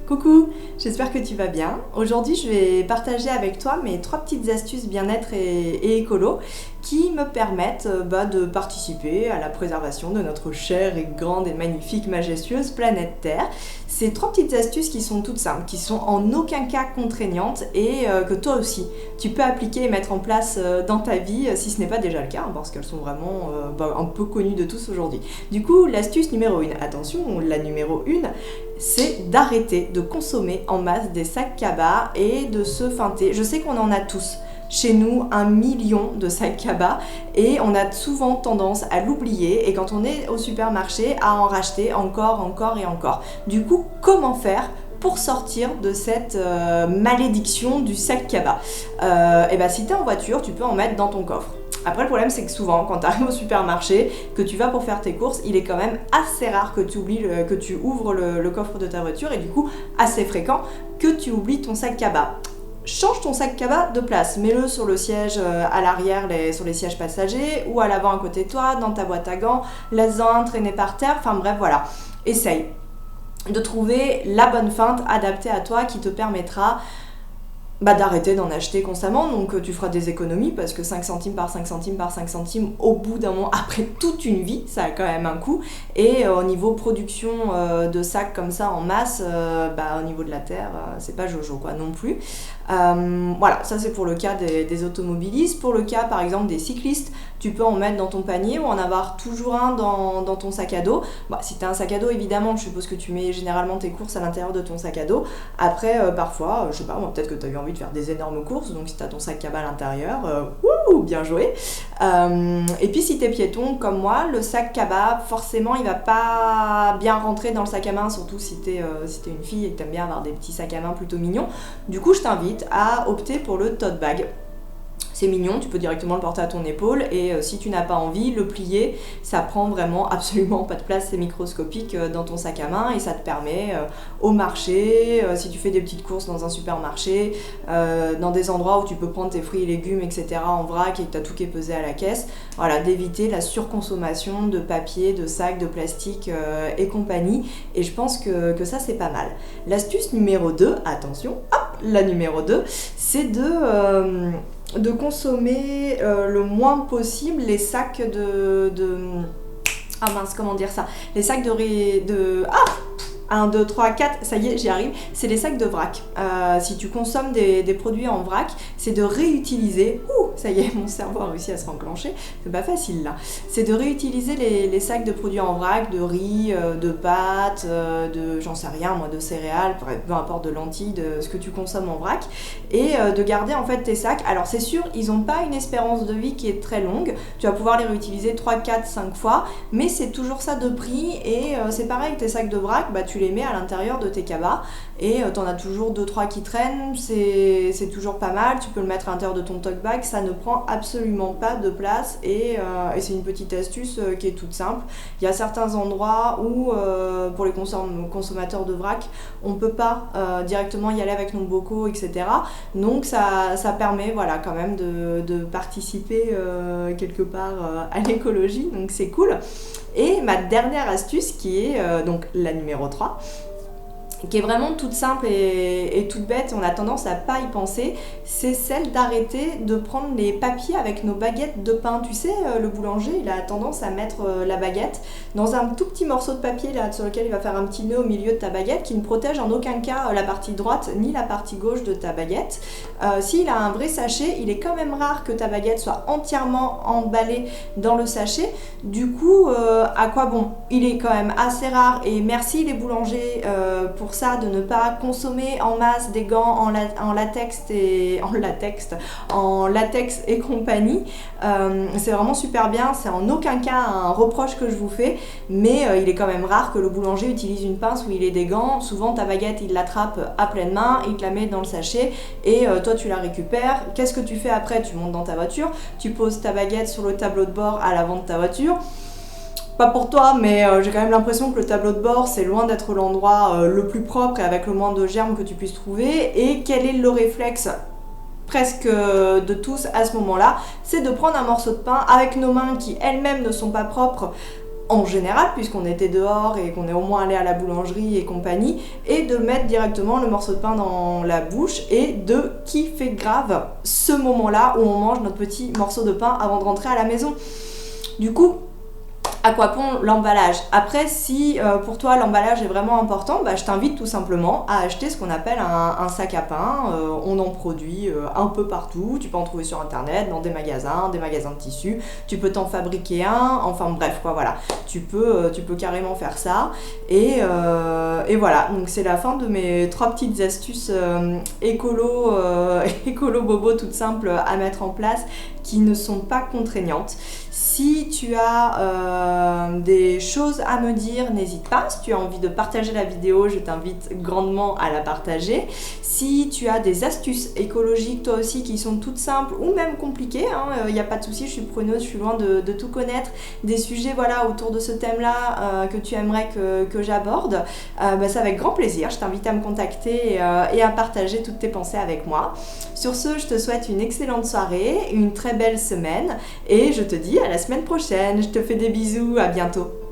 Coucou, j'espère que tu vas bien. Aujourd'hui, je vais partager avec toi mes 3 petites astuces bien-être et écolo qui me permettent de participer à la préservation de notre chère et grande et magnifique, majestueuse planète Terre. Ces 3 petites astuces qui sont toutes simples, qui sont en aucun cas contraignantes et que toi aussi, tu peux appliquer et mettre en place dans ta vie si ce n'est pas déjà le cas, parce qu'elles sont vraiment un peu connues de tous aujourd'hui. Du coup, l'astuce numéro 1, attention, la numéro 1, c'est d'arrêter de consommer en masse des sacs cabas et de se feinter. Je sais qu'on en a tous chez nous 1 million de sacs cabas et on a souvent tendance à l'oublier et quand on est au supermarché à en racheter encore et encore. Du coup, comment faire pour sortir de cette malédiction du sac cabas? Si tu es en voiture, tu peux en mettre dans ton coffre. Après, le problème, c'est que souvent, quand tu arrives au supermarché, que tu vas pour faire tes courses, il est quand même assez rare que tu ouvres le coffre de ta voiture et du coup, assez fréquent que tu oublies ton sac cabas. Change ton sac cabas de place, mets-le sur le siège à l'arrière, sur les sièges passagers ou à l'avant à côté de toi, dans ta boîte à gants, laisse-en un traîner par terre, enfin bref, voilà. Essaye de trouver la bonne feinte adaptée à toi qui te permettra d'arrêter d'en acheter constamment, donc tu feras des économies parce que 5 centimes par 5 centimes par 5 centimes au bout d'un moment, après toute une vie, ça a quand même un coût et au niveau production de sacs comme ça en masse, au niveau de la terre, c'est pas jojo quoi non plus. Voilà, ça c'est pour le cas des automobilistes. Pour le cas par exemple des cyclistes, tu peux en mettre dans ton panier ou en avoir toujours un dans ton sac à dos. Si tu as un sac à dos évidemment, je suppose que tu mets généralement tes courses à l'intérieur de ton sac à dos. Après parfois, je sais pas, peut-être que tu as eu envie de faire des énormes courses, donc si tu as ton sac cabas à l'intérieur, bien joué. Et puis si tu es piéton comme moi, le sac cabas forcément il va pas bien rentrer dans le sac à main, surtout si tu es une fille et que tu aimes bien avoir des petits sacs à main plutôt mignons. Du coup je t'invite à opter pour le tote bag. C'est mignon, tu peux directement le porter à ton épaule et si tu n'as pas envie, le plier, ça prend vraiment absolument pas de place, c'est microscopique dans ton sac à main et ça te permet au marché, si tu fais des petites courses dans un supermarché, dans des endroits où tu peux prendre tes fruits et légumes, etc. en vrac et que tu as tout qui est pesé à la caisse, voilà, d'éviter la surconsommation de papier, de sacs, de plastique et compagnie. Et je pense que ça c'est pas mal. L'astuce numéro 2, attention, la numéro 2, c'est de consommer le moins possible les sacs les sacs de 1, 2, 3, 4, ça y est, j'y arrive, c'est les sacs de vrac. Si tu consommes des produits en vrac, c'est de réutiliser, ça y est, mon cerveau a réussi à se renclencher, c'est pas facile là, c'est de réutiliser les sacs de produits en vrac, de riz, de pâtes, j'en sais rien moi, de céréales, peu importe, de lentilles, de ce que tu consommes en vrac, et de garder en fait tes sacs. Alors c'est sûr, ils n'ont pas une espérance de vie qui est très longue, tu vas pouvoir les réutiliser 3, 4, 5 fois, mais c'est toujours ça de prix, et c'est pareil avec tes sacs de vrac, tu les mets à l'intérieur de tes cabas et t'en as toujours 2-3 qui traînent, c'est toujours pas mal, tu peux le mettre à l'intérieur de ton tote bag, ça ne prend absolument pas de place et c'est une petite astuce qui est toute simple. Il y a certains endroits où pour les consommateurs de vrac, on peut pas directement y aller avec nos bocaux, etc. Donc ça permet voilà, quand même de participer quelque part à l'écologie, donc c'est cool. Et ma dernière astuce qui est donc la numéro 3, qui est vraiment toute simple et toute bête, on a tendance à pas y penser, c'est celle d'arrêter de prendre les papiers avec nos baguettes de pain. Tu sais, le boulanger, il a tendance à mettre la baguette dans un tout petit morceau de papier là, sur lequel il va faire un petit nœud au milieu de ta baguette qui ne protège en aucun cas la partie droite ni la partie gauche de ta baguette. S'il a un vrai sachet, il est quand même rare que ta baguette soit entièrement emballée dans le sachet. Du coup, à quoi bon? Il est quand même assez rare et merci les boulangers pour ça, de ne pas consommer en masse des gants en latex et compagnie. C'est vraiment super bien, c'est en aucun cas un reproche que je vous fais, mais il est quand même rare que le boulanger utilise une pince ou il ait des gants. Souvent ta baguette il l'attrape à pleine main, il te la met dans le sachet et toi tu la récupères. Qu'est-ce que tu fais après? Tu montes dans ta voiture, tu poses ta baguette sur le tableau de bord à l'avant de ta voiture. Pas pour toi, mais j'ai quand même l'impression que le tableau de bord, c'est loin d'être l'endroit le plus propre et avec le moins de germes que tu puisses trouver. Et quel est le réflexe presque de tous à ce moment-là? C'est de prendre un morceau de pain avec nos mains qui elles-mêmes ne sont pas propres. en général, puisqu'on était dehors et qu'on est au moins allé à la boulangerie et compagnie, et de mettre directement le morceau de pain dans la bouche et de kiffer grave ce moment-là où on mange notre petit morceau de pain avant de rentrer à la maison. Du coup, à quoi bon l'emballage? Après, si pour toi l'emballage est vraiment important, bah, je t'invite tout simplement à acheter ce qu'on appelle un sac à pain. On en produit un peu partout. Tu peux en trouver sur internet, dans des magasins de tissus. Tu peux t'en fabriquer un. Enfin bref, quoi, voilà. Tu peux carrément faire ça. Et voilà. Donc c'est la fin de mes 3 petites astuces écolo bobo toutes simples à mettre en place qui ne sont pas contraignantes. Si tu as des choses à me dire, n'hésite pas. Si tu as envie de partager la vidéo, je t'invite grandement à la partager. Si tu as des astuces écologiques toi aussi qui sont toutes simples ou même compliquées, il n'y a pas de souci, je suis preneuse, je suis loin de tout connaître. Des sujets voilà, autour de ce thème-là que tu aimerais que j'aborde, c'est avec grand plaisir. Je t'invite à me contacter et à partager toutes tes pensées avec moi. Sur ce, je te souhaite une excellente soirée, une très belle semaine et je te dis à la semaine prochaine. Je te fais des bisous, à bientôt.